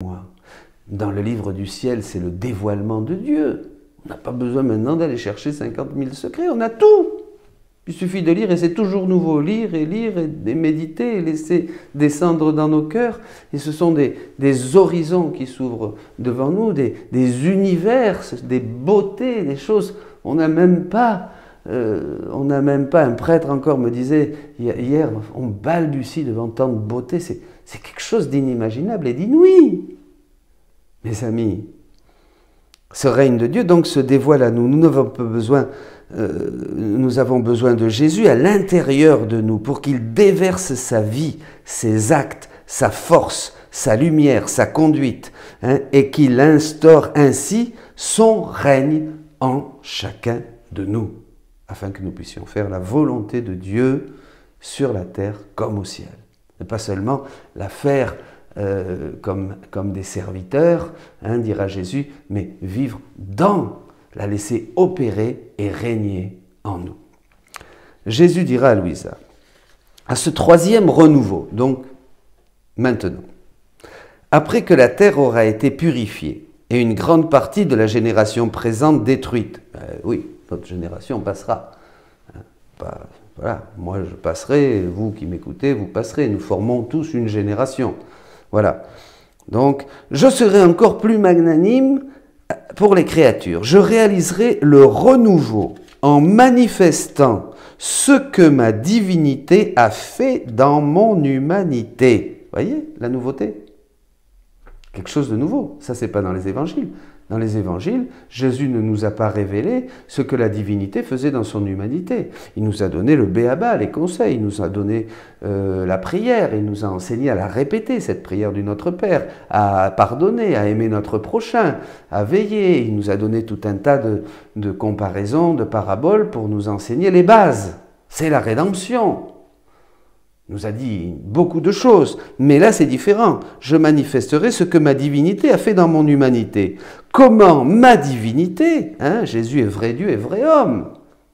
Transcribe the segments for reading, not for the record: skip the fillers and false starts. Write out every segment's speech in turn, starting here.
moi. Dans le livre du ciel, c'est le dévoilement de Dieu. On n'a pas besoin maintenant d'aller chercher 50 000 secrets, on a tout. Il suffit de lire et c'est toujours nouveau. Lire et méditer et laisser descendre dans nos cœurs. Et ce sont des horizons qui s'ouvrent devant nous, des univers, des beautés, des choses. On n'a même pas, un prêtre encore me disait hier, on balbutie devant tant de beauté. C'est quelque chose d'inimaginable et d'inouï. Mes amis, ce règne de Dieu donc se dévoile à nous. Nous avons besoin de Jésus à l'intérieur de nous pour qu'il déverse sa vie, ses actes, sa force, sa lumière, sa conduite, et qu'il instaure ainsi son règne en chacun de nous, afin que nous puissions faire la volonté de Dieu sur la terre comme au ciel. Et pas seulement la faire comme des serviteurs, dira Jésus, mais vivre dans, la laisser opérer et régner en nous. Jésus dira à Louisa, à ce troisième renouveau, donc maintenant, après que la terre aura été purifiée et une grande partie de la génération présente détruite, oui, notre génération passera. Voilà, moi je passerai, vous qui m'écoutez, vous passerez, nous formons tous une génération. Voilà. Donc, je serai encore plus magnanime pour les créatures. Je réaliserai le renouveau en manifestant ce que ma divinité a fait dans mon humanité. Voyez la nouveauté? Quelque chose de nouveau. Ça, c'est pas dans les évangiles. Dans les évangiles, Jésus ne nous a pas révélé ce que la divinité faisait dans son humanité. Il nous a donné le béaba, les conseils, il nous a donné la prière, il nous a enseigné à la répéter, cette prière du Notre Père, à pardonner, à aimer notre prochain, à veiller. Il nous a donné tout un tas de comparaisons, de paraboles pour nous enseigner les bases. C'est la rédemption. Il nous a dit beaucoup de choses, mais là c'est différent. Je manifesterai ce que ma divinité a fait dans mon humanité. Comment ma divinité, Jésus est vrai Dieu et vrai homme.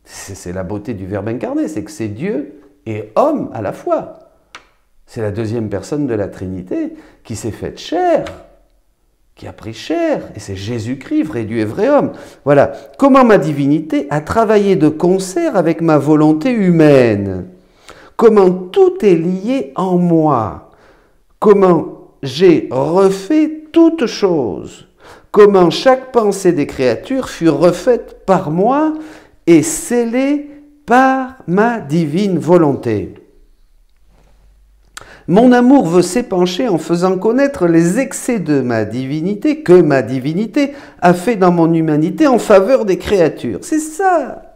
C'est la beauté du Verbe incarné, c'est que c'est Dieu et homme à la fois. C'est la deuxième personne de la Trinité qui s'est faite chair, qui a pris chair, et c'est Jésus-Christ, vrai Dieu et vrai homme. Voilà, comment ma divinité a travaillé de concert avec ma volonté humaine. Comment tout est lié en moi, comment j'ai refait toutes choses, comment chaque pensée des créatures fut refaite par moi et scellée par ma divine volonté. Mon amour veut s'épancher en faisant connaître les excès de ma divinité, que ma divinité a fait dans mon humanité en faveur des créatures. C'est ça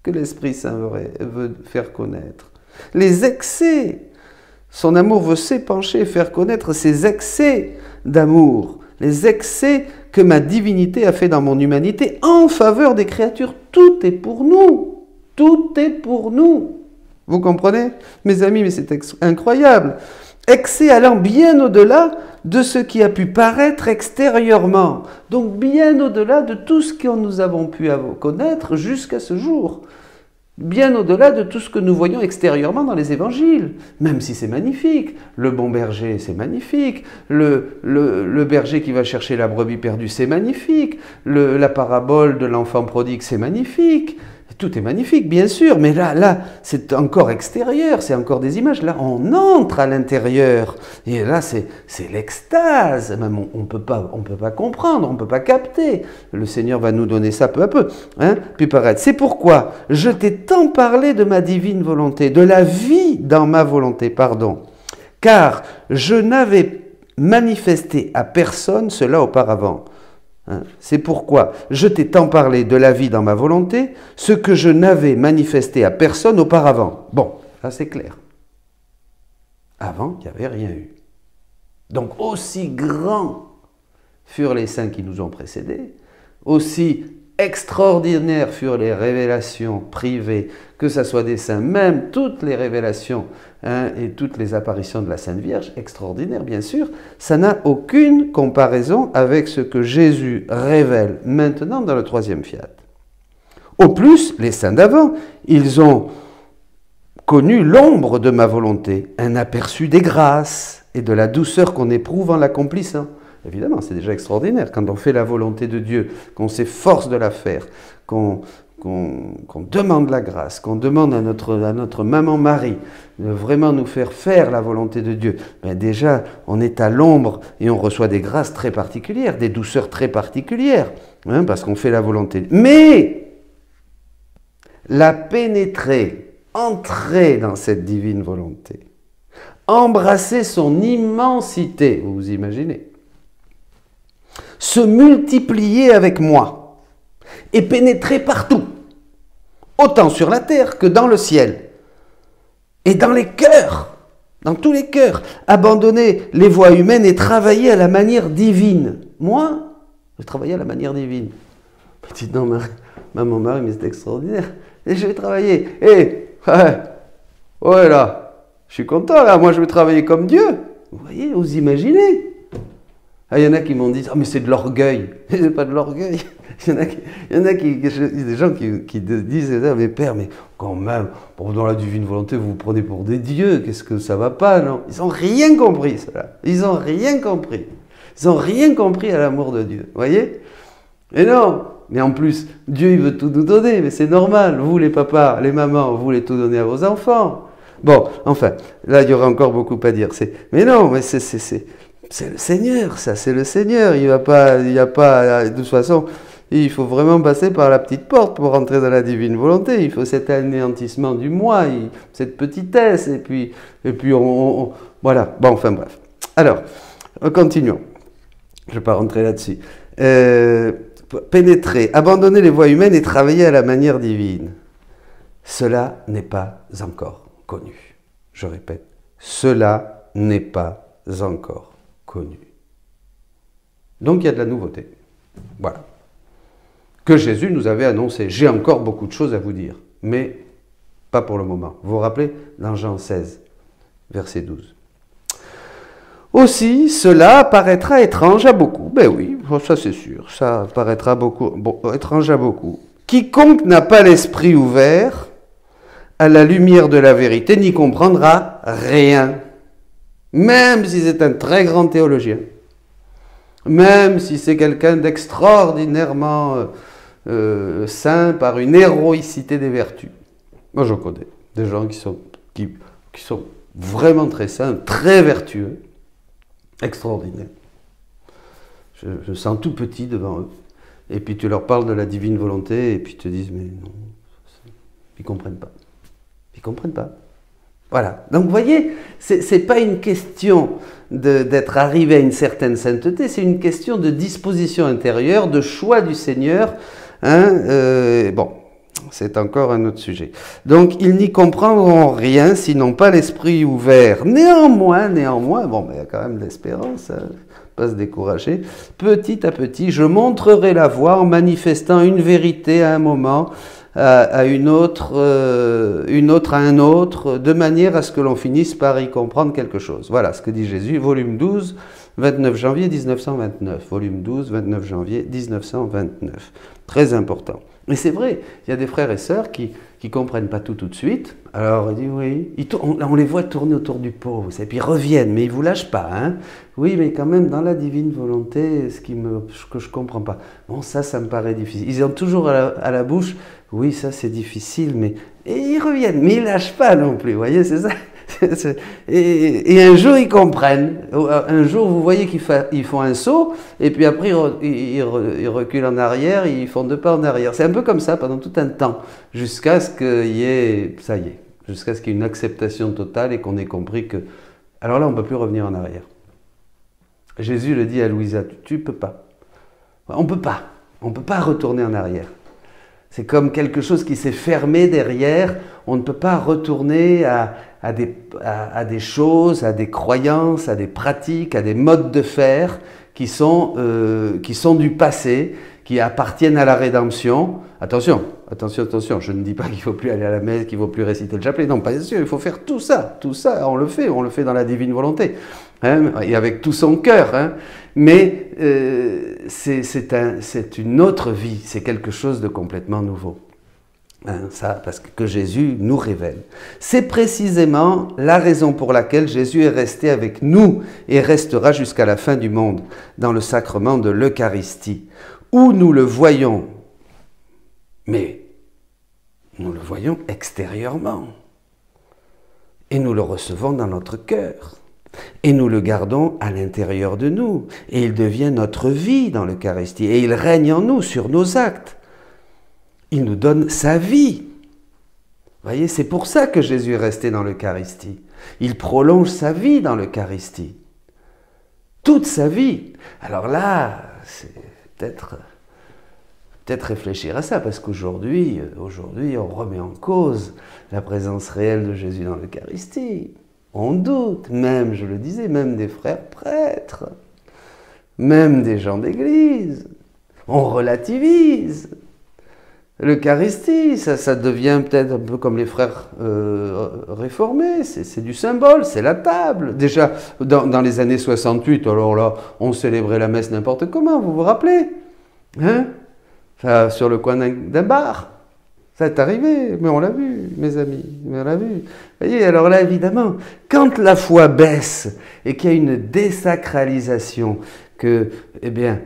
que l'Esprit Saint veut faire connaître. Les excès. Son amour veut s'épancher et faire connaître ces excès d'amour, les excès que ma divinité a fait dans mon humanité en faveur des créatures. Tout est pour nous. Tout est pour nous. Vous comprenez, mes amis, mais c'est incroyable. Excès allant bien au-delà de ce qui a pu paraître extérieurement. Donc bien au-delà de tout ce que nous avons pu connaître jusqu'à ce jour. Bien au-delà de tout ce que nous voyons extérieurement dans les évangiles, même si c'est magnifique. Le bon berger, c'est magnifique. Le berger qui va chercher la brebis perdue, c'est magnifique. La parabole de l'enfant prodigue, c'est magnifique. Tout est magnifique, bien sûr, mais là, c'est encore extérieur, c'est encore des images. Là, on entre à l'intérieur, et là, c'est l'extase. Même on peut pas comprendre, on ne peut pas capter. Le Seigneur va nous donner ça peu à peu, puis paraître. C'est pourquoi je t'ai tant parlé de ma divine volonté, de la vie dans ma volonté, car je n'avais manifesté à personne cela auparavant. C'est pourquoi je t'ai tant parlé de la vie dans ma volonté, ce que je n'avais manifesté à personne auparavant. Bon, là c'est clair. Avant, il n'y avait rien eu. Donc aussi grands furent les saints qui nous ont précédés, aussi extraordinaires furent les révélations privées, que ce soit des saints, même toutes les révélations et toutes les apparitions de la Sainte Vierge, extraordinaires bien sûr, ça n'a aucune comparaison avec ce que Jésus révèle maintenant dans le troisième fiat. Au plus, les saints d'avant, ils ont connu l'ombre de ma volonté, un aperçu des grâces et de la douceur qu'on éprouve en l'accomplissant. Évidemment, c'est déjà extraordinaire. Quand on fait la volonté de Dieu, qu'on s'efforce de la faire, qu'on demande la grâce, qu'on demande à notre maman Marie de vraiment nous faire la volonté de Dieu, ben déjà, on est à l'ombre et on reçoit des grâces très particulières, des douceurs très particulières, hein, parce qu'on fait la volonté. Mais la pénétrer, entrer dans cette divine volonté, embrasser son immensité, vous vous imaginez, se multiplier avec moi et pénétrer partout, autant sur la terre que dans le ciel et dans les cœurs, dans tous les cœurs, abandonner les voies humaines et travailler à la manière divine. Moi, je travaille à la manière divine. Petite non, maman Marie, mais c'est extraordinaire. Et je vais travailler. Ouais là, je suis content là, moi je vais travailler comme Dieu. Vous voyez, vous imaginez? Ah, il y en a qui m'ont dit, ah mais c'est de l'orgueil. C'est pas de l'orgueil. Il y en a des gens qui disent, ah, mais père, mais quand même, bon, dans la divine volonté, vous vous prenez pour des dieux, qu'est-ce que ça va pas, non? Ils n'ont rien compris, cela. Ils n'ont rien compris. Ils n'ont rien compris à l'amour de Dieu, vous voyez? Et non, mais en plus, Dieu, il veut tout nous donner, mais c'est normal. Vous, les papas, les mamans, vous voulez tout donner à vos enfants. Bon, enfin, là, il y aura encore beaucoup à dire. Mais non, mais c'est le Seigneur, ça, c'est le Seigneur. Il n'y a pas, de toute façon, il faut vraiment passer par la petite porte pour rentrer dans la divine volonté. Il faut cet anéantissement du moi, cette petitesse, et puis voilà. Bon, enfin bref. Alors, continuons. Je ne vais pas rentrer là-dessus. Pénétrer, abandonner les voies humaines et travailler à la manière divine. Cela n'est pas encore connu. Je répète, cela n'est pas encore connu. Donc il y a de la nouveauté. Voilà. Que Jésus nous avait annoncé. J'ai encore beaucoup de choses à vous dire, mais pas pour le moment. Vous vous rappelez, dans Jean 16, verset 12. Aussi, cela paraîtra étrange à beaucoup. Ben oui, ça c'est sûr, ça paraîtra étrange à beaucoup. Quiconque n'a pas l'esprit ouvert à la lumière de la vérité n'y comprendra rien. Même si c'est un très grand théologien, même si c'est quelqu'un d'extraordinairement saint par une héroïcité des vertus. Moi je connais des gens qui sont vraiment très saints, très vertueux, extraordinaires. Je me sens tout petit devant eux. Et puis tu leur parles de la divine volonté et puis ils te disent mais non, ils ne comprennent pas. Ils ne comprennent pas. Voilà. Donc vous voyez, c'est pas une question d'être arrivé à une certaine sainteté, c'est une question de disposition intérieure, de choix du Seigneur. Hein, bon, c'est encore un autre sujet. Donc ils n'y comprendront rien s'ils n'ont pas l'esprit ouvert. Néanmoins, bon, mais il y a quand même de l'espérance, hein, pas se décourager. Petit à petit, je montrerai la voie en manifestant une vérité à un moment, à une autre à un autre, de manière à ce que l'on finisse par y comprendre quelque chose. Voilà ce que dit Jésus, volume 12, 29 janvier 1929. Volume 12, 29 janvier 1929. Très important. Mais c'est vrai, il y a des frères et sœurs qui ne comprennent pas tout de suite. Alors, il dit oui, on les voit tourner autour du pot, et puis ils reviennent, mais ils ne vous lâchent pas. Hein. Oui, mais quand même, dans la divine volonté, que je ne comprends pas. Bon, ça me paraît difficile. Ils ont toujours à la bouche, oui, ça c'est difficile, mais... Et ils reviennent, mais ils ne lâchent pas non plus, vous voyez, c'est ça. Et un jour, ils comprennent. Un jour, vous voyez qu'ils font un saut, et puis après, ils reculent en arrière, ils font 2 pas en arrière. C'est un peu comme ça pendant tout un temps, jusqu'à ce qu'il y ait, ça y est, jusqu'à ce qu'il y ait une acceptation totale et qu'on ait compris que... Alors là, on ne peut plus revenir en arrière. Jésus le dit à Louisa, tu ne peux pas. On ne peut pas retourner en arrière. C'est comme quelque chose qui s'est fermé derrière. On ne peut pas retourner à des choses, à des croyances, à des pratiques, à des modes de faire qui sont du passé, qui appartiennent à la rédemption. Attention, je ne dis pas qu'il ne faut plus aller à la messe, qu'il ne faut plus réciter le chapelet. Non, pas sûr, il faut faire tout ça, on le fait dans la divine volonté, hein, et avec tout son cœur. Hein. Mais c'est une autre vie, c'est quelque chose de complètement nouveau. Hein, ça, parce que Jésus nous révèle. C'est précisément la raison pour laquelle Jésus est resté avec nous et restera jusqu'à la fin du monde, dans le sacrement de l'Eucharistie, où nous le voyons, mais nous le voyons extérieurement. Et nous le recevons dans notre cœur. Et nous le gardons à l'intérieur de nous. Et il devient notre vie dans l'Eucharistie. Et il règne en nous, sur nos actes. Il nous donne sa vie. Vous voyez, c'est pour ça que Jésus est resté dans l'Eucharistie. Il prolonge sa vie dans l'Eucharistie. Toute sa vie. Alors là, c'est peut-être réfléchir à ça, parce qu'aujourd'hui, on remet en cause la présence réelle de Jésus dans l'Eucharistie. On doute, même, je le disais, même des frères prêtres, même des gens d'église. On relativise. L'Eucharistie, ça devient peut-être un peu comme les frères réformés, c'est du symbole, c'est la table. Déjà, dans les années 68, alors là, on célébrait la messe n'importe comment, vous vous rappelez? Hein? Enfin, sur le coin d'un bar. Ça est arrivé, mais on l'a vu, mes amis, mais on l'a vu. Vous voyez, alors là, évidemment, quand la foi baisse et qu'il y a une désacralisation, que, eh bien,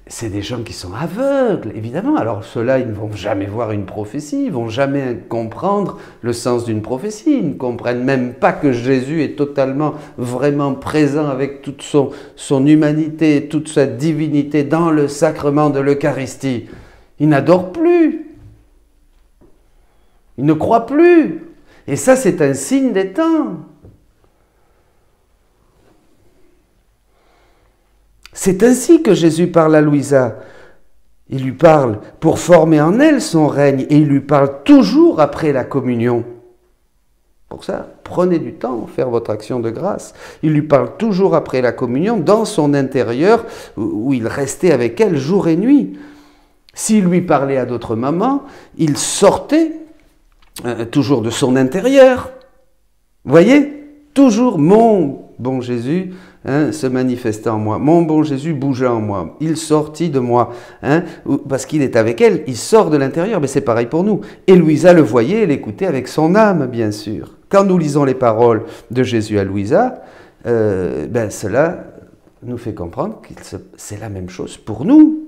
c'est des gens qui sont aveugles, évidemment. Alors ceux-là, ils ne vont jamais voir une prophétie, ils ne vont jamais comprendre le sens d'une prophétie, ils ne comprennent même pas que Jésus est totalement, vraiment présent avec toute son humanité, toute sa divinité dans le sacrement de l'Eucharistie. Ils n'adorent plus. Ils ne croient plus. Et ça, c'est un signe des temps. C'est ainsi que Jésus parle à Louisa. Il lui parle pour former en elle son règne et il lui parle toujours après la communion. Pour ça, prenez du temps, faire votre action de grâce. Il lui parle toujours après la communion dans son intérieur où il restait avec elle jour et nuit. S'il lui parlait à d'autres moments, il sortait toujours de son intérieur. Vous voyez? Toujours mon bon Jésus se manifestait en moi. Mon bon Jésus bougeait en moi. Il sortit de moi. Parce qu'il est avec elle, il sort de l'intérieur. Mais c'est pareil pour nous. Et Louisa le voyait et l'écoutait avec son âme, bien sûr. Quand nous lisons les paroles de Jésus à Louisa, cela nous fait comprendre que c'est la même chose pour nous.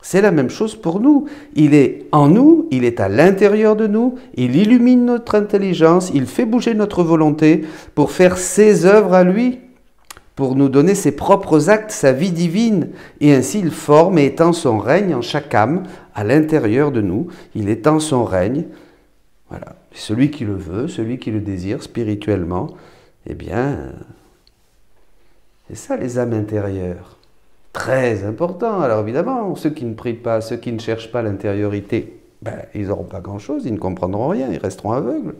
C'est la même chose pour nous. Il est en nous, il est à l'intérieur de nous, il illumine notre intelligence, il fait bouger notre volonté pour faire ses œuvres à lui, pour nous donner ses propres actes, sa vie divine. Et ainsi il forme et étend son règne en chaque âme, à l'intérieur de nous. Il étend son règne. Voilà. Celui qui le veut, celui qui le désire spirituellement, eh bien, c'est ça les âmes intérieures. Très important. Alors évidemment, ceux qui ne prient pas, ceux qui ne cherchent pas l'intériorité, ils n'auront pas grand-chose, ils ne comprendront rien, ils resteront aveugles.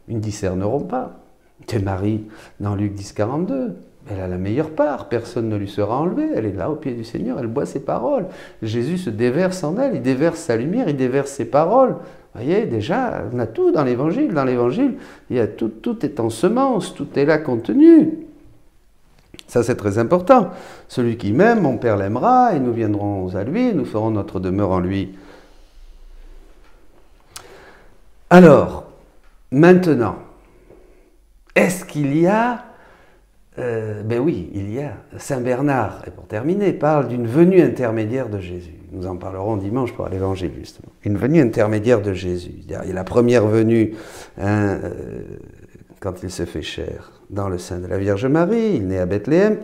Ils ne discerneront pas. C'est Marie, dans Luc 10, 42, elle a la meilleure part, personne ne lui sera enlevé, elle est là au pied du Seigneur, elle boit ses paroles. Jésus se déverse en elle, il déverse sa lumière, il déverse ses paroles. Vous voyez, déjà, on a tout dans l'Évangile. Dans l'Évangile, il y a tout est en semence, tout est là contenu. Ça, c'est très important. Celui qui m'aime, mon Père l'aimera, et nous viendrons à lui, et nous ferons notre demeure en lui. Alors, maintenant, est-ce qu'il y a... oui, il y a. Saint Bernard, et pour terminer, parle d'une venue intermédiaire de Jésus. Nous en parlerons dimanche pour l'Évangile, justement. Une venue intermédiaire de Jésus. Il y a la première venue, quand il se fait chair dans le sein de la Vierge Marie, il naît à Bethléem,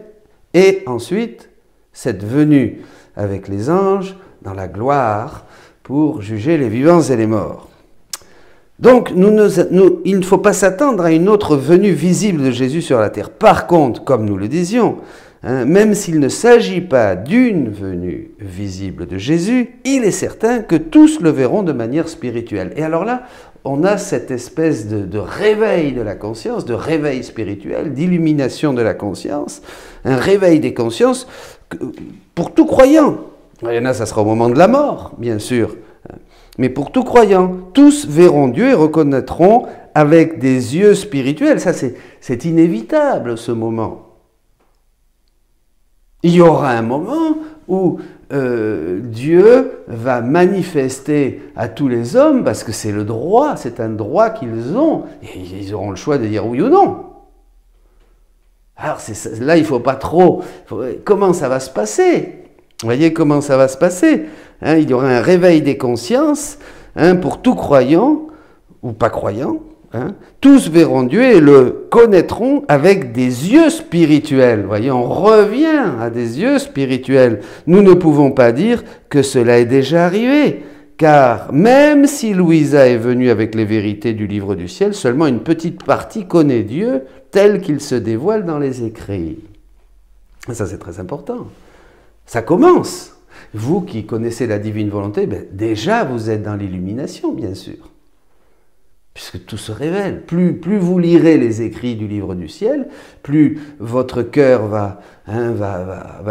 et ensuite, cette venue avec les anges dans la gloire pour juger les vivants et les morts. Donc, il ne faut pas s'attendre à une autre venue visible de Jésus sur la terre. Par contre, comme nous le disions, même s'il ne s'agit pas d'une venue visible de Jésus, il est certain que tous le verront de manière spirituelle. Et alors là, on a cette espèce de réveil de la conscience, de réveil spirituel, d'illumination de la conscience, un réveil des consciences pour tout croyant. Il y en a, ça sera au moment de la mort, bien sûr. Mais pour tout croyant, tous verront Dieu et reconnaîtront avec des yeux spirituels. Ça, c'est inévitable, ce moment. Il y aura un moment où Dieu va manifester à tous les hommes, parce que c'est le droit, c'est un droit qu'ils ont, et ils auront le choix de dire oui ou non. Alors là, il ne faut pas trop... Comment ça va se passer? Vous voyez comment ça va se passer, hein? Il y aura un réveil des consciences, hein, pour tout croyant, ou pas croyant. Hein, tous verront Dieu et le connaîtront avec des yeux spirituels. Vous voyez, on revient à des yeux spirituels. Nous ne pouvons pas dire que cela est déjà arrivé, car même si Louisa est venue avec les vérités du livre du ciel, seulement une petite partie connaît Dieu tel qu'il se dévoile dans les écrits. Et ça, c'est très important. Ça commence. Vous qui connaissez la divine volonté, ben, déjà vous êtes dans l'illumination, bien sûr. Puisque tout se révèle. Plus vous lirez les écrits du livre du ciel, plus votre cœur va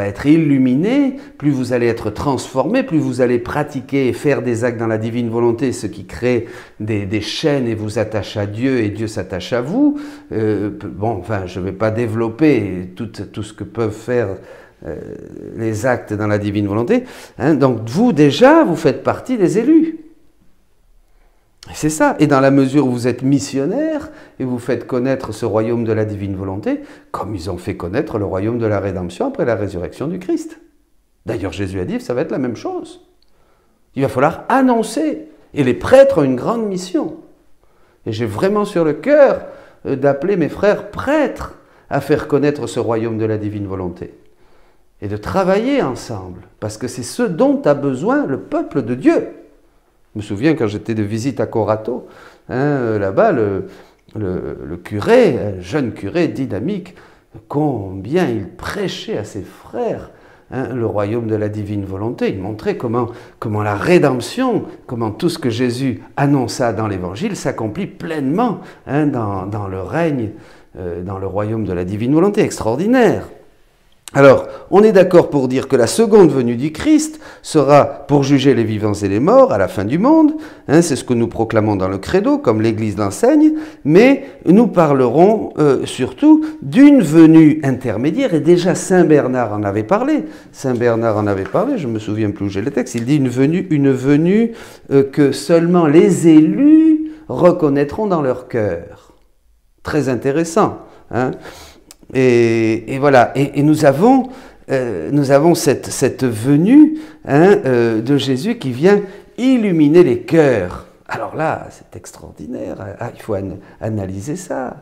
être illuminé, plus vous allez être transformé, plus vous allez pratiquer et faire des actes dans la divine volonté, ce qui crée des chaînes et vous attache à Dieu et Dieu s'attache à vous. Bon, enfin, je ne vais pas développer tout ce que peuvent faire les actes dans la divine volonté. Hein, donc vous, déjà, vous faites partie des élus. C'est ça. Et dans la mesure où vous êtes missionnaire et vous faites connaître ce royaume de la divine volonté, comme ils ont fait connaître le royaume de la rédemption après la résurrection du Christ. D'ailleurs, Jésus a dit que ça va être la même chose. Il va falloir annoncer. Et les prêtres ont une grande mission. Et j'ai vraiment sur le cœur d'appeler mes frères prêtres à faire connaître ce royaume de la divine volonté. Et de travailler ensemble. Parce que c'est ce dont a besoin le peuple de Dieu. Je me souviens quand j'étais de visite à Corato, hein, là-bas, le curé, un jeune curé dynamique, combien il prêchait à ses frères, hein, le royaume de la divine volonté. Il montrait comment la rédemption, comment tout ce que Jésus annonça dans l'Évangile s'accomplit pleinement, hein, dans le règne, dans le royaume de la divine volonté. Extraordinaire. Alors, on est d'accord pour dire que la seconde venue du Christ sera pour juger les vivants et les morts à la fin du monde. Hein, c'est ce que nous proclamons dans le credo, comme l'Église l'enseigne. Mais nous parlerons surtout d'une venue intermédiaire. Et déjà, Saint Bernard en avait parlé. Saint Bernard en avait parlé, je ne me souviens plus où j'ai le texte. Il dit une venue que seulement les élus reconnaîtront dans leur cœur. Très intéressant, hein. Et voilà, et nous avons cette venue, hein, de Jésus qui vient illuminer les cœurs. Alors là, c'est extraordinaire, il faut analyser ça.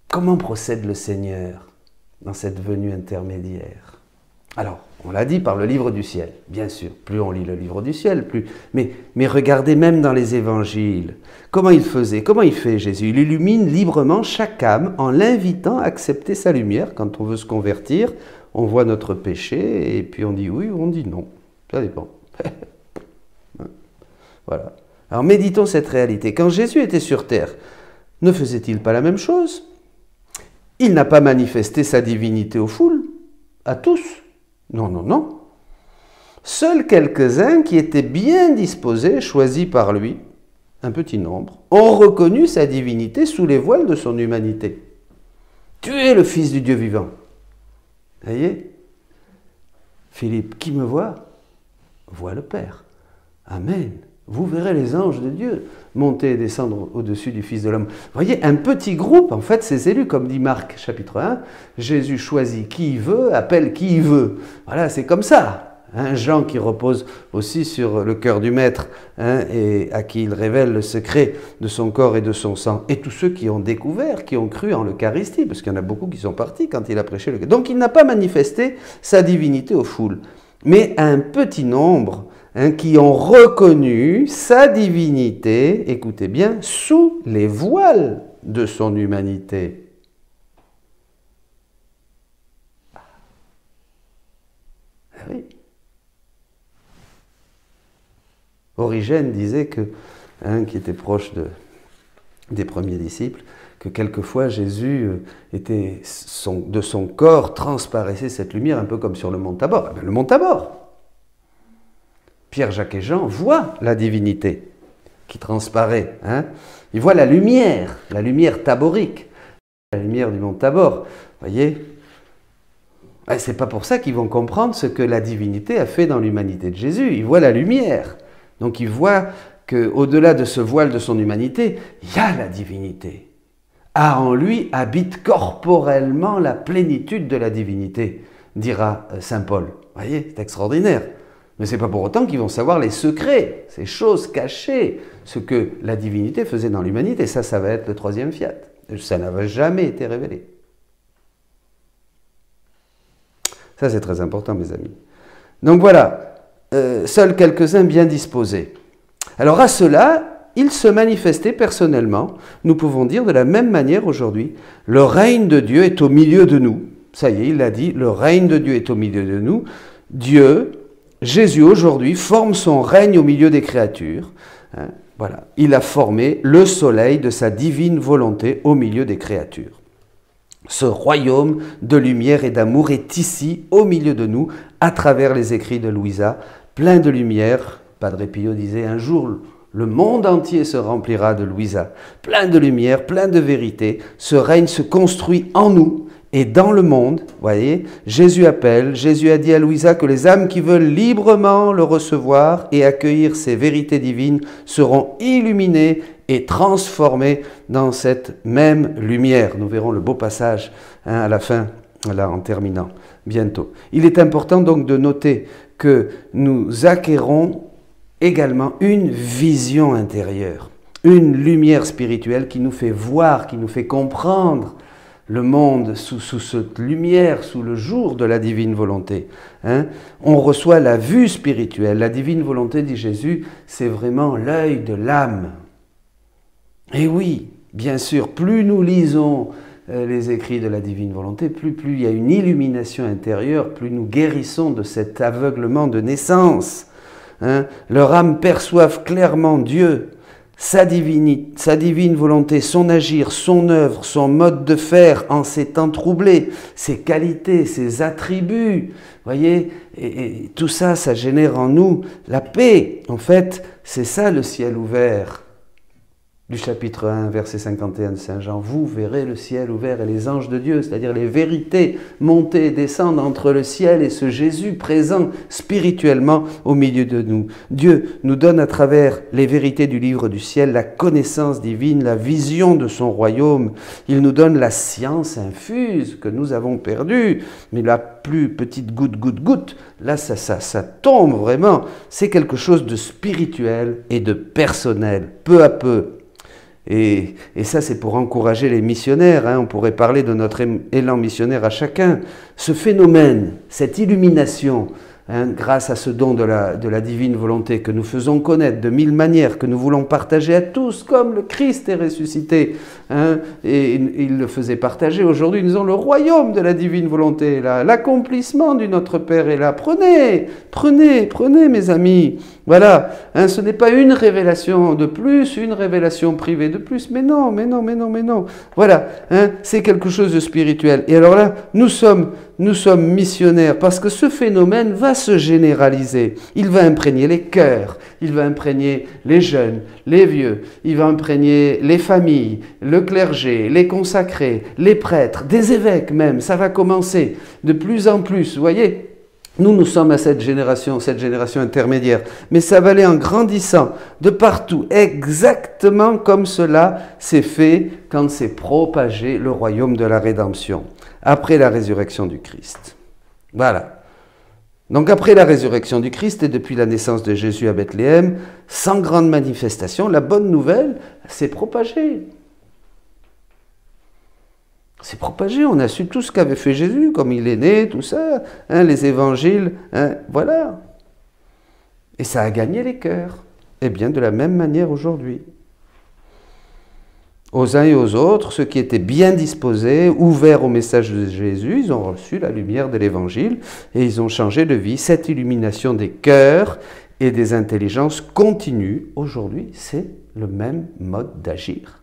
Comment procède le Seigneur dans cette venue intermédiaire? Alors, on l'a dit par le livre du ciel, bien sûr. Plus on lit le livre du ciel, plus... Mais regardez même dans les évangiles. Comment il faisait? Comment il fait Jésus? Il illumine librement chaque âme en l'invitant à accepter sa lumière. Quand on veut se convertir, on voit notre péché et puis on dit oui ou on dit non. Ça dépend. Voilà. Alors méditons cette réalité. Quand Jésus était sur terre, ne faisait-il pas la même chose? Il n'a pas manifesté sa divinité aux foules, à tous. Non, non, non. Seuls quelques-uns qui étaient bien disposés, choisis par lui, un petit nombre, ont reconnu sa divinité sous les voiles de son humanité. Tu es le Fils du Dieu vivant. Vous voyez? Philippe, qui me voit, voit le Père. Amen. Vous verrez les anges de Dieu monter et descendre au-dessus du Fils de l'homme. Vous voyez, un petit groupe, en fait, ces élus, comme dit Marc, chapitre 1, Jésus choisit qui il veut, appelle qui il veut. Voilà, c'est comme ça. Hein, Jean qui repose aussi sur le cœur du Maître, hein, et à qui il révèle le secret de son corps et de son sang. Et tous ceux qui ont découvert, qui ont cru en l'Eucharistie, parce qu'il y en a beaucoup qui sont partis quand il a prêché l'Eucharistie. Donc il n'a pas manifesté sa divinité aux foules, mais à un petit nombre, hein, qui ont reconnu sa divinité, écoutez bien, sous les voiles de son humanité. Ah oui. Origène disait que, hein, qui était proche des premiers disciples, que quelquefois Jésus était de son corps transparaissait cette lumière un peu comme sur le mont Tabor. Le mont Tabor. Pierre, Jacques et Jean voient la divinité qui transparaît. Hein. Ils voient la lumière taborique, la lumière du mont Tabor. Voyez, C'est pas pour ça qu'ils vont comprendre ce que la divinité a fait dans l'humanité de Jésus. Ils voient la lumière. Donc ils voient qu'au-delà de ce voile de son humanité, il y a la divinité. Ah, en lui habite corporellement la plénitude de la divinité, dira saint Paul. Vous voyez, c'est extraordinaire. Mais ce n'est pas pour autant qu'ils vont savoir les secrets, ces choses cachées, ce que la divinité faisait dans l'humanité. Ça va être le troisième fiat. Ça n'avait jamais été révélé. Ça, c'est très important, mes amis. Donc voilà, seuls quelques-uns bien disposés. Alors à cela, il se manifestait personnellement. Nous pouvons dire de la même manière aujourd'hui, le règne de Dieu est au milieu de nous. Ça y est, il l'a dit, le règne de Dieu est au milieu de nous. Dieu, Jésus aujourd'hui, forme son règne au milieu des créatures. Voilà, il a formé le soleil de sa divine volonté au milieu des créatures. Ce royaume de lumière et d'amour est ici, au milieu de nous, à travers les écrits de Louisa, plein de lumière. Padre Pio disait, un jour, le monde entier se remplira de Louisa. Plein de lumière, plein de vérité. Ce règne se construit en nous et dans le monde. Voyez, Jésus appelle, Jésus a dit à Louisa que les âmes qui veulent librement le recevoir et accueillir ces vérités divines seront illuminées et transformé dans cette même lumière. Nous verrons le beau passage à la fin, là, en terminant, bientôt. Il est important donc de noter que nous acquérons également une vision intérieure, une lumière spirituelle qui nous fait voir, qui nous fait comprendre le monde sous cette lumière, sous le jour de la divine volonté. On reçoit la vue spirituelle. La divine volonté, dit Jésus, c'est vraiment l'œil de l'âme. Et oui, bien sûr, plus nous lisons les écrits de la divine volonté, plus il y a une illumination intérieure, plus nous guérissons de cet aveuglement de naissance. Leur âme perçoivent clairement Dieu, sa divine volonté, son agir, son œuvre, son mode de faire en ces temps troublés, ses qualités, ses attributs. Voyez, et tout ça, ça génère en nous la paix. En fait, c'est ça le ciel ouvert. Du chapitre 1, verset 51 de Saint Jean, vous verrez le ciel ouvert et les anges de Dieu, c'est-à-dire les vérités monter et descendre entre le ciel et ce Jésus présent spirituellement au milieu de nous. Dieu nous donne à travers les vérités du livre du ciel la connaissance divine, la vision de son royaume. Il nous donne la science infuse que nous avons perdue, mais la plus petite goutte, là ça tombe vraiment. C'est quelque chose de spirituel et de personnel, peu à peu. Et ça, c'est pour encourager les missionnaires. On pourrait parler de notre élan missionnaire à chacun. Ce phénomène, cette illumination, grâce à ce don de la divine volonté que nous faisons connaître de mille manières, que nous voulons partager à tous, comme le Christ est ressuscité. Et il le faisait partager. Aujourd'hui, nous avons le royaume de la divine volonté, l'accomplissement du Notre Père est là. Prenez, mes amis. Voilà, ce n'est pas une révélation de plus, une révélation privée de plus, mais non. Voilà, c'est quelque chose de spirituel. Et alors là, nous sommes missionnaires parce que ce phénomène va se généraliser. Il va imprégner les cœurs, il va imprégner les jeunes, les vieux, il va imprégner les familles, le clergé, les consacrés, les prêtres, des évêques même. Ça va commencer de plus en plus, vous voyez. Nous sommes à cette génération intermédiaire, mais ça va aller en grandissant de partout, exactement comme cela s'est fait quand s'est propagé le royaume de la rédemption, après la résurrection du Christ. Voilà. Donc après la résurrection du Christ et depuis la naissance de Jésus à Bethléem, sans grande manifestation, la bonne nouvelle s'est propagée. C'est propagé, on a su tout ce qu'avait fait Jésus, comme il est né, tout ça, les évangiles, voilà. Et ça a gagné les cœurs. Et bien de la même manière aujourd'hui. Aux uns et aux autres, ceux qui étaient bien disposés, ouverts au message de Jésus, ils ont reçu la lumière de l'évangile et ils ont changé de vie. Cette illumination des cœurs et des intelligences continue. Aujourd'hui, c'est le même mode d'agir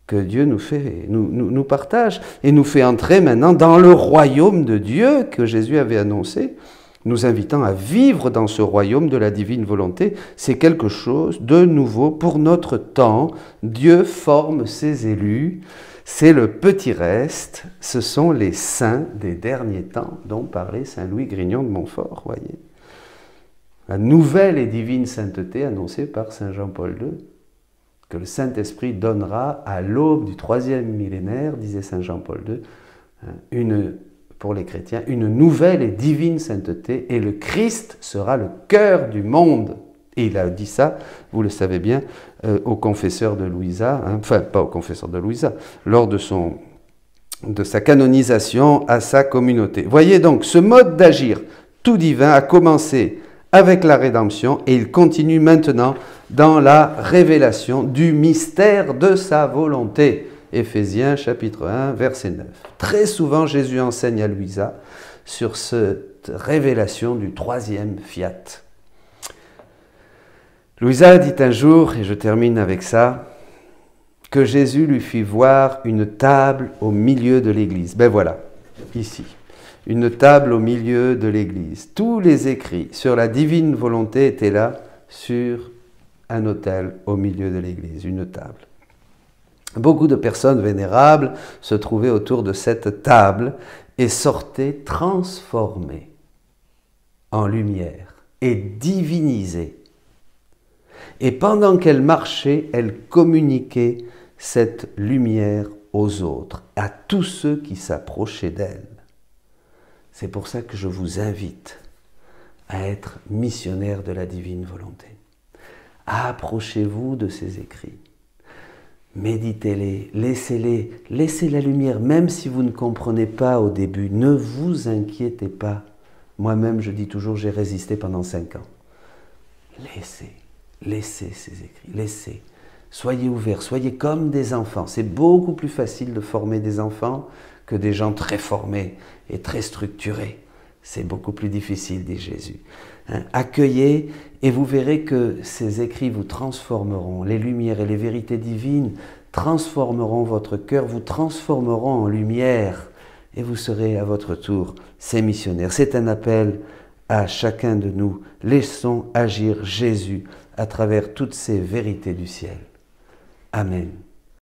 que Dieu nous partage et nous fait entrer maintenant dans le royaume de Dieu que Jésus avait annoncé, nous invitant à vivre dans ce royaume de la divine volonté. C'est quelque chose de nouveau pour notre temps. Dieu forme ses élus C'est le petit reste, ce sont les saints des derniers temps dont parlait saint Louis Grignon de Montfort, voyez. La nouvelle et divine sainteté annoncée par saint Jean-Paul II, que le Saint-Esprit donnera à l'aube du 3e millénaire, disait saint Jean-Paul II, pour les chrétiens, une nouvelle et divine sainteté, et le Christ sera le cœur du monde. Et il a dit ça, vous le savez bien, au confesseur de Louisa, enfin pas au confesseur de Louisa, lors de sa canonisation à sa communauté. Voyez donc, ce mode d'agir tout divin a commencé avec la rédemption et il continue maintenant dans la révélation du mystère de sa volonté. Éphésiens chapitre 1, verset 9. Très souvent, Jésus enseigne à Louisa sur cette révélation du 3e fiat. Louisa dit un jour, et je termine avec ça, que Jésus lui fit voir une table au milieu de l'église. Ben voilà, ici, une table au milieu de l'église. Tous les écrits sur la divine volonté étaient là sur un autel au milieu de l'église, une table. Beaucoup de personnes vénérables se trouvaient autour de cette table et sortaient transformées en lumière et divinisées. Et pendant qu'elle marchait, elle communiquait cette lumière aux autres, à tous ceux qui s'approchaient d'elle. C'est pour ça que je vous invite à être missionnaire de la divine volonté. Approchez-vous de ces écrits. Méditez-les, laissez la lumière, même si vous ne comprenez pas au début. Ne vous inquiétez pas. Moi-même, je dis toujours, j'ai résisté pendant 5 ans. Laissez ces écrits, laissez. Soyez ouverts, soyez comme des enfants. C'est beaucoup plus facile de former des enfants que des gens très formés et très structurés. C'est beaucoup plus difficile, dit Jésus. Accueillez et vous verrez que ces écrits vous transformeront. Les lumières et les vérités divines transformeront votre cœur, vous transformeront en lumière et vous serez à votre tour ces missionnaires. C'est un appel à chacun de nous. Laissons agir Jésus à travers toutes ces vérités du ciel. Amen.